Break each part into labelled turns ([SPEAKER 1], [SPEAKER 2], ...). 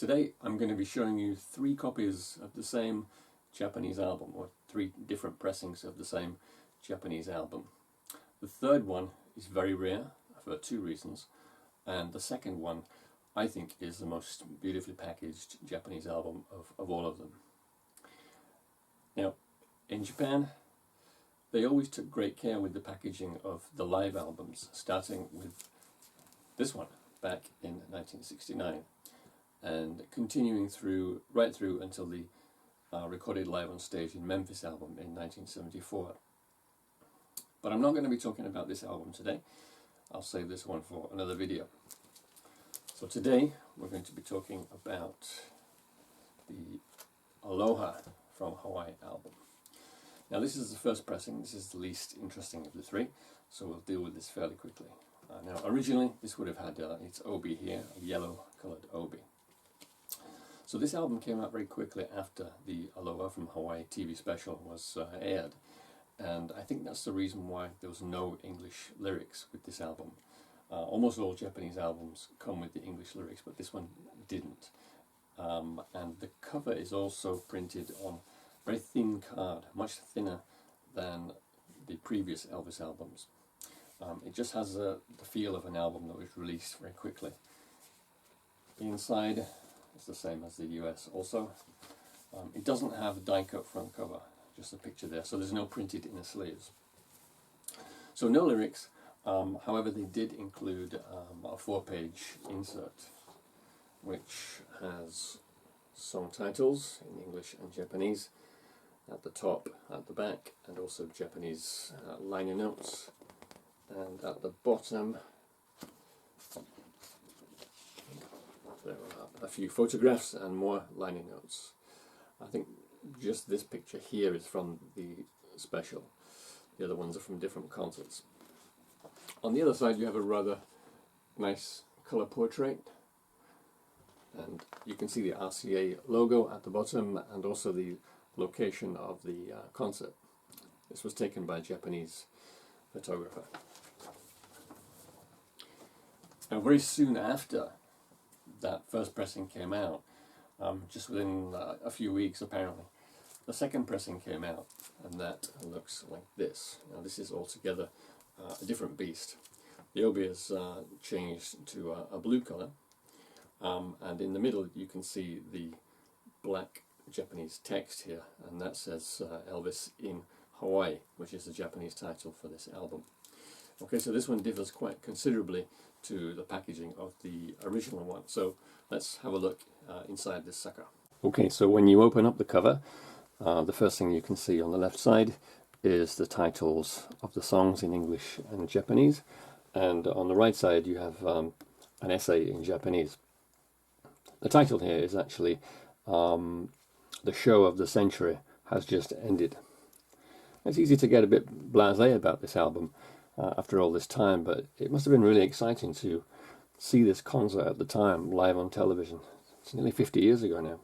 [SPEAKER 1] today I'm going to be showing you 3 copies of the same Japanese album, or 3 different pressings of the same Japanese album. The third one is very rare for 2 reasons, and the second one I think is the most beautifully packaged Japanese album of all of them. Now, in Japan, they always took great care with the packaging of the live albums, starting with this one back in 1969 and continuing right through until the recorded live on stage in Memphis album in 1974. But I'm not going to be talking about this album today. I'll save this one for another video. So today we're going to be talking about the Aloha from Hawaii album. Now this is the first pressing, this is the least interesting of the 3, so we'll deal with this fairly quickly. Now originally this would have had its obi here, a yellow coloured obi. So this album came out very quickly after the Aloha from Hawaii TV special was aired, and I think that's the reason why there was no English lyrics with this album. Almost all Japanese albums come with the English lyrics, but this one didn't. And the cover is also printed on very thin card, much thinner than the previous Elvis albums. It just has the feel of an album that was released very quickly. The inside is the same as the US also. It doesn't have a die-cut front cover, just a picture there, so there's no printed inner sleeves. So no lyrics, however they did include a 4-page insert which has song titles in English and Japanese at the top, at the back, and also Japanese liner notes, and at the bottom there are a few photographs and more liner notes. I think just this picture here is from the special, the other ones are from different concerts. On the other side you have a rather nice colour portrait, and you can see the RCA logo at the bottom and also the location of the concert. This was taken by a Japanese photographer. Now very soon after that first pressing came out, just within a few weeks apparently, the second pressing came out, and that looks like this. Now this is altogether a different beast. The obi is changed to a blue colour, and in the middle you can see the black Japanese text here, and that says Elvis in Hawaii, which is the Japanese title for this album. Okay, so this one differs quite considerably to the packaging of the original one, so let's have a look inside this sucker. Okay, so when you open up the cover, the first thing you can see on the left side is the titles of the songs in English and Japanese, and on the right side you have an essay in Japanese. The title here is actually The Show of the Century Has Just Ended. It's easy to get a bit blasé about this album after all this time, but it must have been really exciting to see this concert at the time live on television. It's nearly 50 years ago now.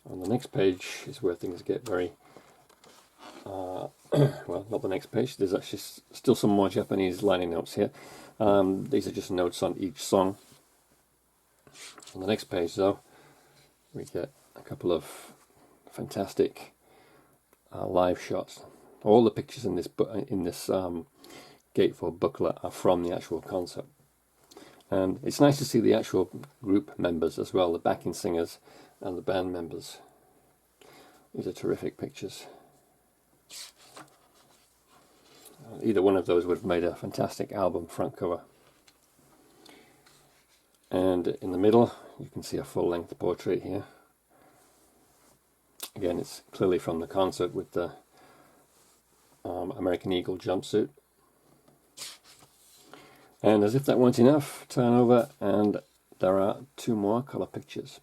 [SPEAKER 1] On the next page is where things get very well, not the next page, there's actually still some more Japanese liner notes here. These are just notes on each song. On the next page though, we get a couple of fantastic live shots. All the pictures in this gatefold booklet are from the actual concert, and it's nice to see the actual group members as well, the backing singers and the band members. These are terrific pictures. Either one of those would have made a fantastic album front cover. And in the middle you can see a full-length portrait here. Again, it's clearly from the concert with the American Eagle jumpsuit. And as if that weren't enough, turn over and there are 2 more colour pictures.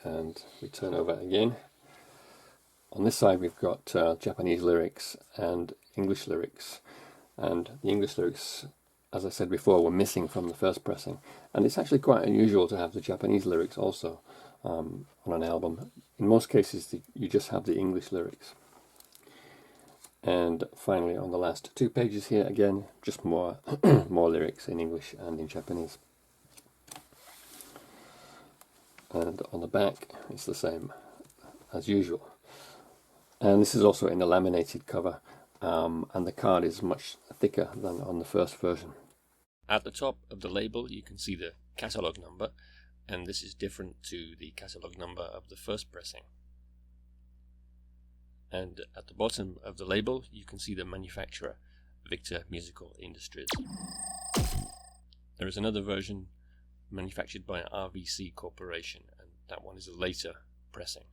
[SPEAKER 1] And we turn over again. On this side we've got Japanese lyrics and English lyrics, and the English lyrics, as I said before, were missing from the first pressing, and it's actually quite unusual to have the Japanese lyrics also on an album. In most cases you just have the English lyrics. And finally, on the last 2 pages here, again, just more more lyrics in English and in Japanese. And on the back, it's the same as usual. And this is also in a laminated cover, and the card is much thicker than on the first version. At the top of the label, you can see the catalogue number, and this is different to the catalogue number of the first pressing. And at the bottom of the label, you can see the manufacturer, Victor Musical Industries. There is another version manufactured by RVC Corporation, and that one is a later pressing.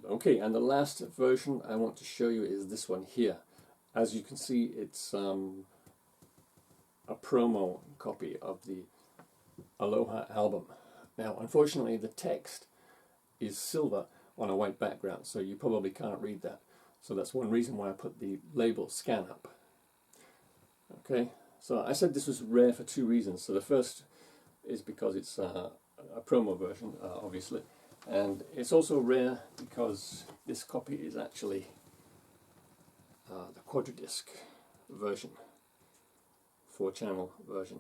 [SPEAKER 1] Okay, and the last version I want to show you is this one here. As you can see, it's a promo copy of the Aloha album. Now, unfortunately, the text is silver on a white background, so you probably can't read that. So that's one reason why I put the label scan up. Okay, so I said this was rare for 2 reasons. So the first is because it's a promo version, obviously, and it's also rare because this copy is actually the quadradisc version, 4-channel version.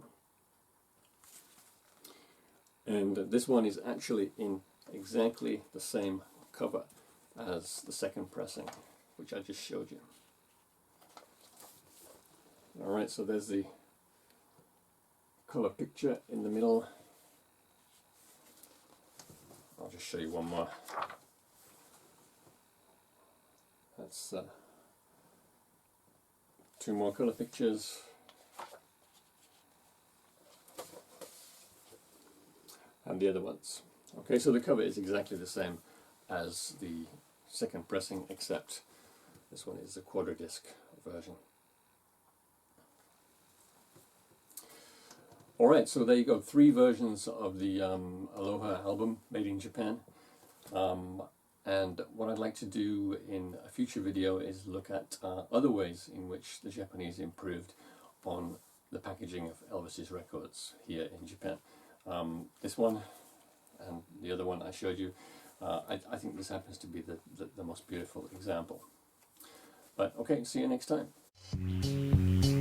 [SPEAKER 1] And this one is actually in exactly the same cover as the second pressing, which I just showed you. Alright, so there's the color picture in the middle. I'll just show you one more. That's 2 more color pictures. And the other ones. Okay, so the cover is exactly the same as the second pressing, except this one is the quadradisc version. Alright, so there you go, 3 versions of the Aloha album made in Japan. And what I'd like to do in a future video is look at other ways in which the Japanese improved on the packaging of Elvis's records here in Japan. This one and the other one I showed you, I think this happens to be the most beautiful example. But okay, see you next time.